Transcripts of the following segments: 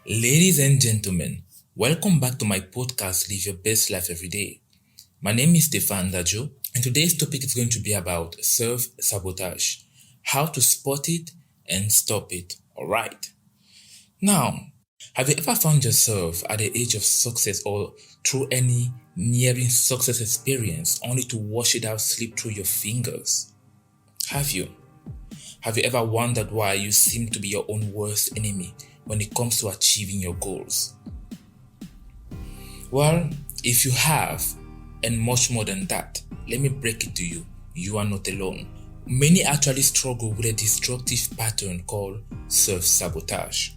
Ladies and gentlemen, welcome back to my podcast, Live Your Best Life Every Day. My name is Stefan Dajo, and today's topic is going to be about self-sabotage, how to spot it and stop it. Alright. Now, have you ever found yourself at the age of success or through any nearing success experience only to watch it out slip through your fingers? Have you? Have you ever wondered why you seem to be your own worst enemy when it comes to achieving your goals? Well, if you have, and much more than that, let me break it to you. You are not alone. Many actually struggle with a destructive pattern called self-sabotage.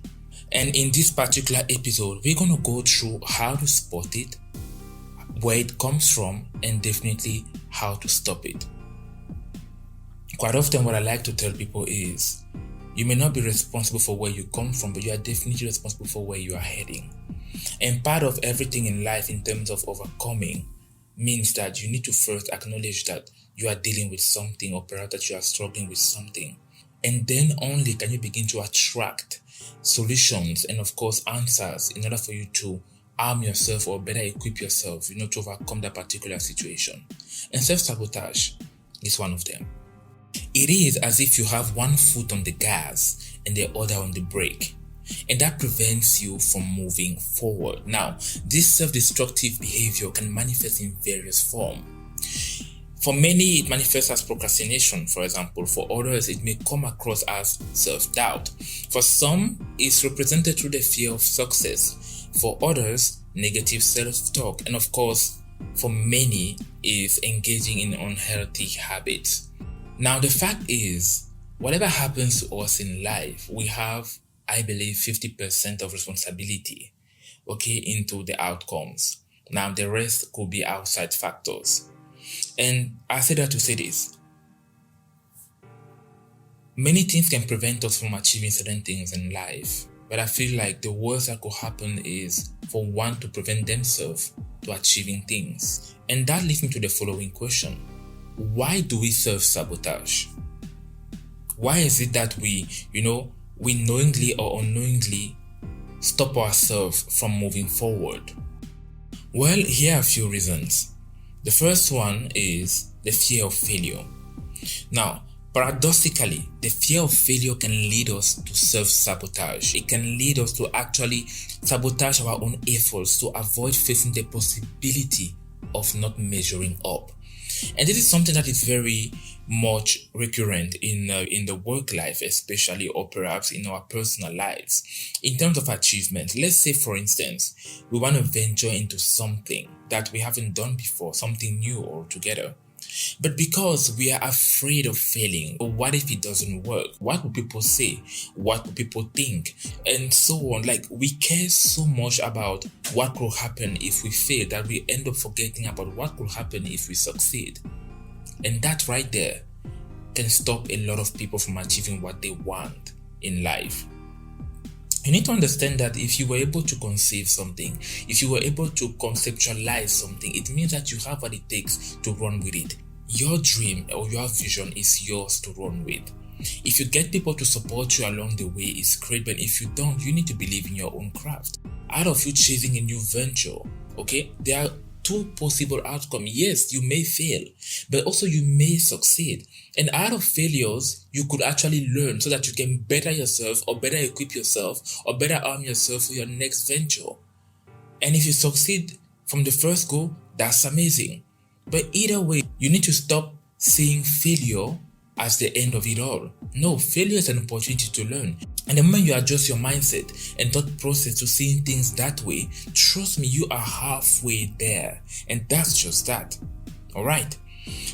And in this particular episode, we're going to go through how to spot it, where it comes from, and definitely how to stop it. Quite often what I like to tell people is, you may not be responsible for where you come from, but you are definitely responsible for where you are heading. And part of everything in life in terms of overcoming means that you need to first acknowledge that you are dealing with something, or perhaps that you are struggling with something. And then only can you begin to attract solutions and of course answers in order for you to arm yourself or better equip yourself, to overcome that particular situation. And self-sabotage is one of them. It is as if you have one foot on the gas and the other on the brake, and that prevents you from moving forward. Now, this self-destructive behavior can manifest in various forms. For many, it manifests as procrastination, for example. For others, it may come across as self-doubt. For some, it's represented through the fear of success. For others, negative self-talk. And of course, for many, is engaging in unhealthy habits. Now, the fact is, whatever happens to us in life, we have, I believe, 50% of responsibility, into the outcomes. Now, the rest could be outside factors. And I say that to say this. Many things can prevent us from achieving certain things in life, but I feel like the worst that could happen is for one to prevent themselves to achieving things. And that leads me to the following question. Why do we self-sabotage? Why is it that we knowingly or unknowingly stop ourselves from moving forward? Well, here are a few reasons. The first one is the fear of failure. Now, paradoxically, the fear of failure can lead us to self-sabotage. It can lead us to actually sabotage our own efforts to avoid facing the possibility of not measuring up. And this is something that is very much recurrent in the work life, especially, or perhaps in our personal lives. In terms of achievement, let's say, for instance, we want to venture into something that we haven't done before, something new altogether. But because we are afraid of failing, or what if it doesn't work? What will people say? What will people think? And so on. We care so much about what could happen if we fail that we end up forgetting about what could happen if we succeed. And that right there can stop a lot of people from achieving what they want in life. You need to understand that if you were able to conceive something, if you were able to conceptualize something, it means that you have what it takes to run with it. Your dream or your vision is yours to run with. If you get people to support you along the way, it's great, but if you don't, you need to believe in your own craft. Out of you chasing a new venture, there are two possible outcomes. Yes, you may fail, but also you may succeed. And out of failures, you could actually learn so that you can better yourself or better equip yourself or better arm yourself for your next venture. And if you succeed from the first go, that's amazing. But either way, you need to stop seeing failure as the end of it all. No, failure is an opportunity to learn. And the moment you adjust your mindset and thought process to seeing things that way, trust me, you are halfway there. And that's just that. Alright.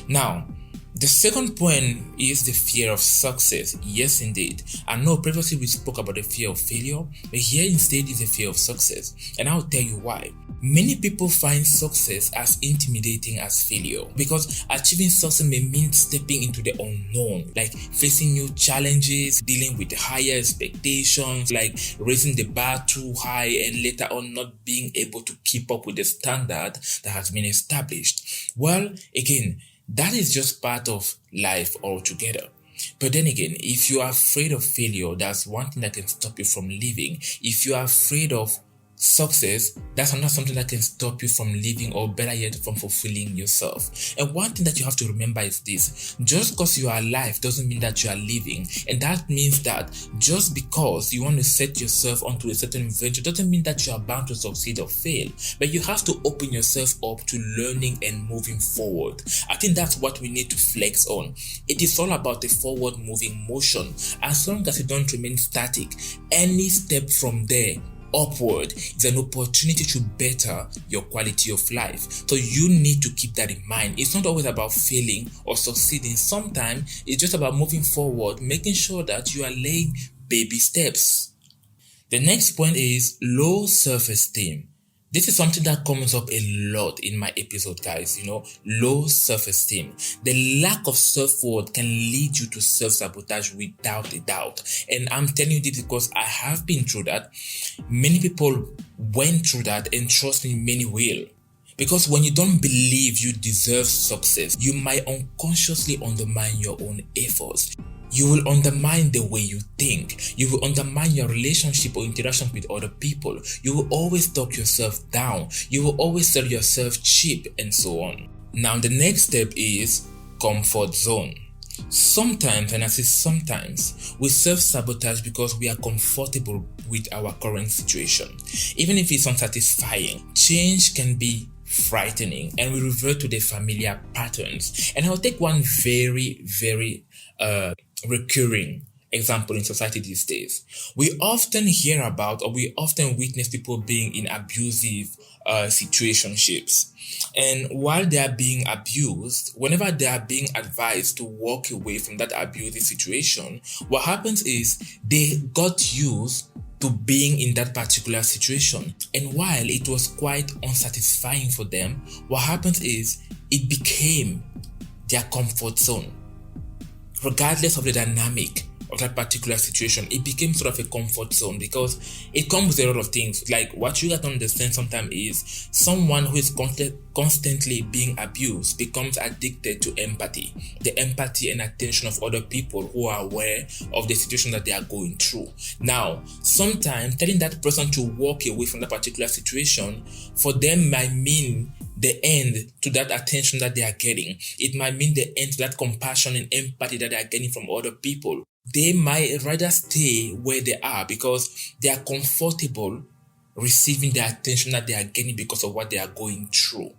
Now, the second point is the fear of success. Yes, indeed. I know previously we spoke about the fear of failure, but here instead is the fear of success. And I'll tell you why. Many people find success as intimidating as failure because achieving success may mean stepping into the unknown, like facing new challenges, dealing with higher expectations, like raising the bar too high and later on not being able to keep up with the standard that has been established. Well, again, that is just part of life altogether. But then again, if you are afraid of failure, that's one thing that can stop you from living. If you are afraid of success, that's another something that can stop you from living, or better yet, from fulfilling yourself. And one thing that you have to remember is this: just because you are alive doesn't mean that you are living. And that means that just because you want to set yourself onto a certain venture doesn't mean that you are bound to succeed or fail. But you have to open yourself up to learning and moving forward. I think that's what we need to flex on. It is all about the forward moving motion. As long as you don't remain static, any step from there upward is an opportunity to better your quality of life. So you need to keep that in mind. It's not always about failing or succeeding. Sometimes it's just about moving forward, making sure that you are laying baby steps. The next point is low self-esteem. This is something that comes up a lot in my episode, guys. Low self-esteem. The lack of self-worth can lead you to self-sabotage without a doubt. And I'm telling you this because I have been through that. Many people went through that, and trust me, many will. Because when you don't believe you deserve success, you might unconsciously undermine your own efforts. You will undermine the way you think. You will undermine your relationship or interaction with other people. You will always talk yourself down. You will always sell yourself cheap, and so on. Now, the next step is comfort zone. Sometimes, and I say sometimes, we self-sabotage because we are comfortable with our current situation. Even if it's unsatisfying, change can be frightening, and we revert to the familiar patterns. And I'll take one very, very recurring example in society these days. We often hear about, or we often witness people being in abusive situationships. And while they are being abused, whenever they are being advised to walk away from that abusive situation, what happens is they got used to being in that particular situation. And while it was quite unsatisfying for them, what happens is it became their comfort zone. Regardless of the dynamic of that particular situation, it became sort of a comfort zone, because it comes with a lot of things. Like, what you got to understand sometimes is someone who is constantly being abused becomes addicted to empathy, the empathy and attention of other people who are aware of the situation that they are going through. Now, sometimes telling that person to walk away from that particular situation for them might mean the end to that attention that they are getting. It might mean the end to that compassion and empathy that they are getting from other people. They might rather stay where they are because they are comfortable receiving the attention that they are getting because of what they are going through.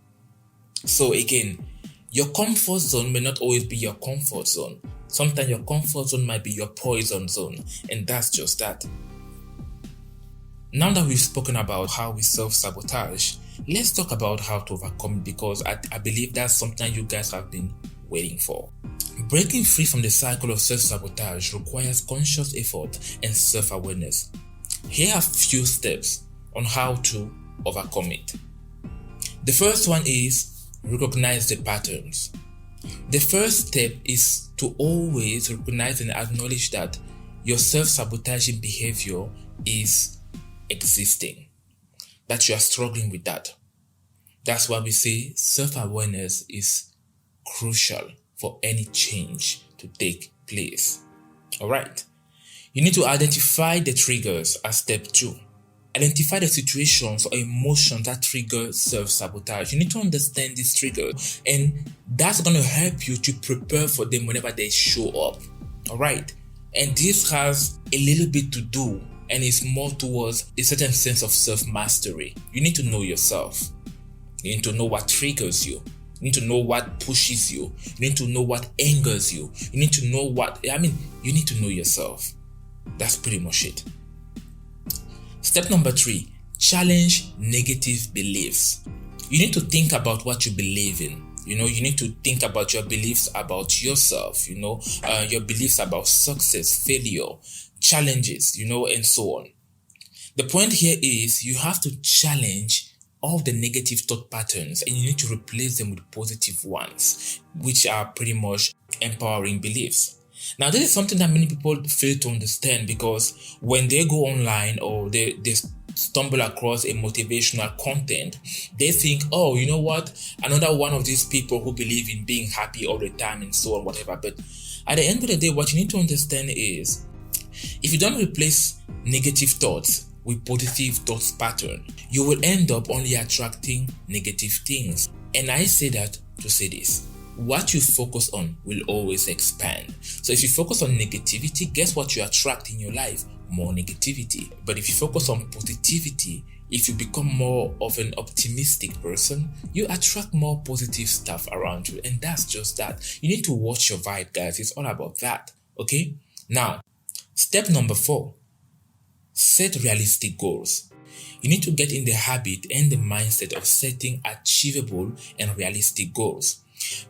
So again, your comfort zone may not always be your comfort zone. Sometimes your comfort zone might be your poison zone, and that's just that. Now that we've spoken about how we self-sabotage, let's talk about how to overcome it, because I believe that's something you guys have been waiting for. Breaking free from the cycle of self-sabotage requires conscious effort and self-awareness. Here are a few steps on how to overcome it. The first one is recognize the patterns. The first step is to always recognize and acknowledge that your self-sabotaging behavior is existing, that you are struggling with that. That's why we say self-awareness is crucial for any change to take place. Alright, you need to identify the triggers as step 2. Identify the situations or emotions that trigger self-sabotage. You need to understand these triggers, and that's going to help you to prepare for them whenever they show up. Alright, and this has a little bit to do, and it's more towards a certain sense of self-mastery. You need to know yourself. You need to know what triggers you. You need to know what pushes you. You need to know what angers you. You need to know you need to know yourself. That's pretty much it. Step number 3, challenge negative beliefs. You need to think about what you believe in. You need to think about your beliefs about yourself, your beliefs about success, failure, challenges, and so on. The point here is you have to challenge all the negative thought patterns, and you need to replace them with positive ones, which are pretty much empowering beliefs. Now, this is something that many people fail to understand, because when they go online or they stumble across a motivational content, they think, oh, you know what, another one of these people who believe in being happy all the time and so on, whatever. But at the end of the day, what you need to understand is, if you don't replace negative thoughts with positive thoughts pattern, you will end up only attracting negative things. And I say that to say this: what you focus on will always expand. So if you focus on negativity, guess what you attract in your life? More negativity. But if you focus on positivity, if you become more of an optimistic person, you attract more positive stuff around you. And that's just that. You need to watch your vibe, guys. It's all about that. Okay? Now, step number 4, set realistic goals. You need to get in the habit and the mindset of setting achievable and realistic goals.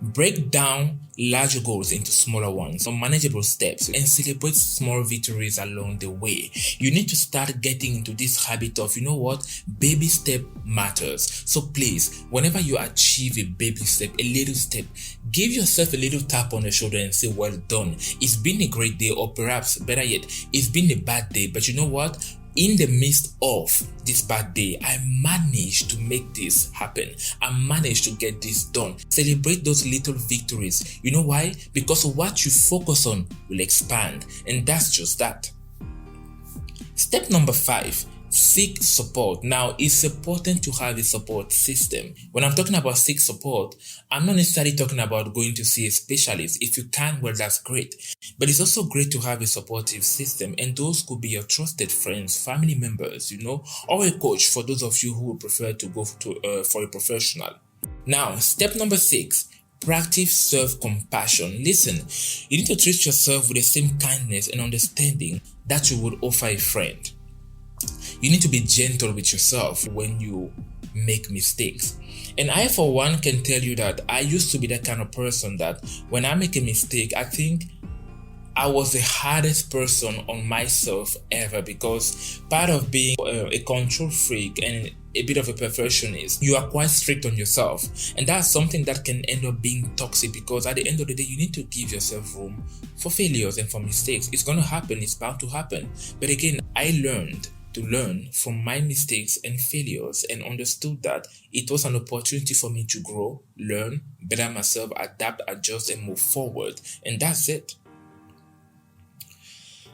Break down larger goals into smaller ones or manageable steps and celebrate small victories along the way. You need to start getting into this habit of, you know what, baby step matters. So please, whenever you achieve a baby step, a little step, give yourself a little tap on the shoulder and say, well done. It's been a great day, or perhaps better yet, it's been a bad day, but you know what? In the midst of this bad day, I managed to make this happen. I managed to get this done. Celebrate those little victories. You know why? Because what you focus on will expand. And that's just that. Step number 5, seek support. Now, it's important to have a support system. When I'm talking about seek support, I'm not necessarily talking about going to see a specialist. If you can, well, that's great. But it's also great to have a supportive system, and those could be your trusted friends, family members, or a coach for those of you who would prefer to go for a professional. Now, step number 6, practice self-compassion. Listen, you need to treat yourself with the same kindness and understanding that you would offer a friend. You need to be gentle with yourself when you make mistakes. And I, for one, can tell you that I used to be that kind of person that when I make a mistake, I think I was the hardest person on myself ever, because part of being a control freak and a bit of a perfectionist, you are quite strict on yourself. And that's something that can end up being toxic, because at the end of the day, you need to give yourself room for failures and for mistakes. It's going to happen. It's bound to happen. But again, I learned to learn from my mistakes and failures and understood that it was an opportunity for me to grow, learn, better myself, adapt, adjust, and move forward. And that's it.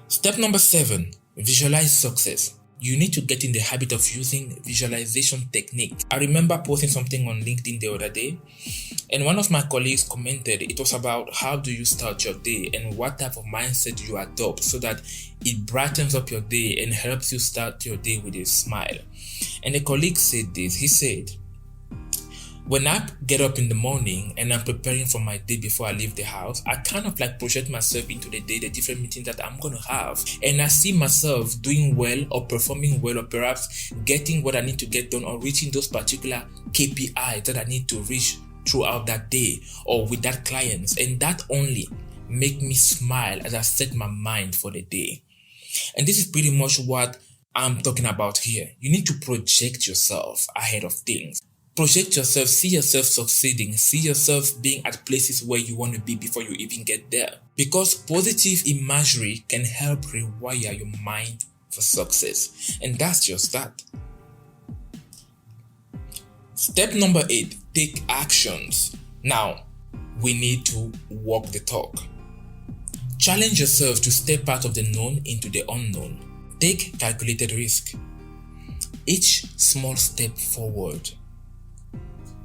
Step number 7, visualize success. You need to get in the habit of using visualization technique. I remember posting something on LinkedIn the other day, and one of my colleagues commented it was about how do you start your day and what type of mindset you adopt so that it brightens up your day and helps you start your day with a smile. And a colleague said this. He said, when I get up in the morning and I'm preparing for my day before I leave the house, I kind of project myself into the day, the different meetings that I'm going to have. And I see myself doing well or performing well, or perhaps getting what I need to get done or reaching those particular KPIs that I need to reach throughout that day or with that client. And that only make me smile as I set my mind for the day. And this is pretty much what I'm talking about here. You need to project yourself ahead of things. Project yourself, see yourself succeeding, see yourself being at places where you want to be before you even get there. Because positive imagery can help rewire your mind for success. And that's just that. Step number 8, take actions. Now, we need to walk the talk. Challenge yourself to step out of the known into the unknown. Take calculated risk. Each small step forward.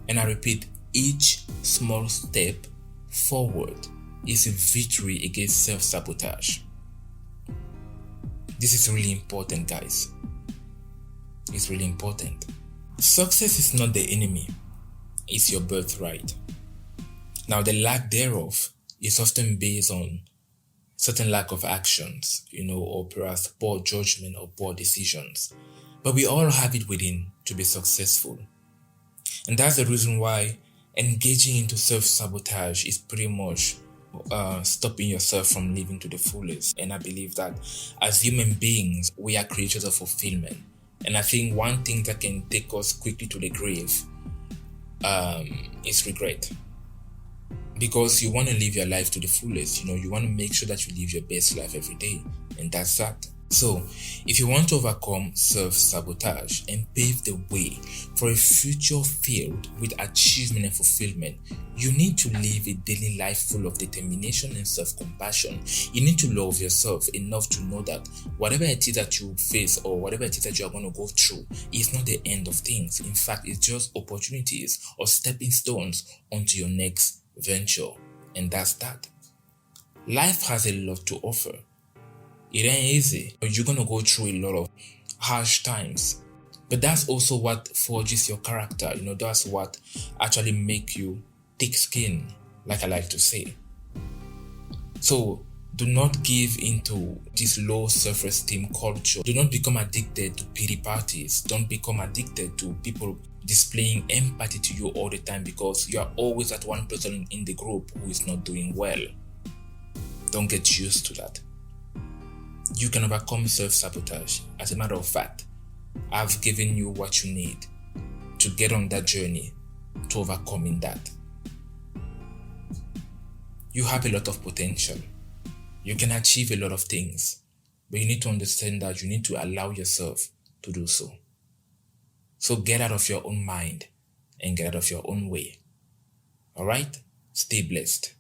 And I repeat, each small step forward is a victory against self-sabotage. This is really important, guys. It's really important. Success is not the enemy. It's your birthright. Now, the lack thereof is often based on certain lack of actions, or perhaps poor judgment or poor decisions. But we all have it within to be successful. And that's the reason why engaging into self-sabotage is pretty much stopping yourself from living to the fullest. And I believe that as human beings, we are creatures of fulfillment. And I think one thing that can take us quickly to the grave is regret. Because you want to live your life to the fullest. You want to make sure that you live your best life every day. And that's that. So, if you want to overcome self-sabotage and pave the way for a future filled with achievement and fulfillment, you need to live a daily life full of determination and self-compassion. You need to love yourself enough to know that whatever it is that you face or whatever it is that you are going to go through is not the end of things. In fact, it's just opportunities or stepping stones onto your next venture. And that's that. Life has a lot to offer. It ain't easy. You're gonna go through a lot of harsh times. But that's also what forges your character. That's what actually make you thick skin, like I like to say. So do not give into this low self-esteem culture. Do not become addicted to pity parties. Don't become addicted to people displaying empathy to you all the time because you are always that one person in the group who is not doing well. Don't get used to that. You can overcome self-sabotage. As a matter of fact, I've given you what you need to get on that journey to overcoming that. You have a lot of potential. You can achieve a lot of things, but you need to understand that you need to allow yourself to do so. So get out of your own mind and get out of your own way. All right? Stay blessed.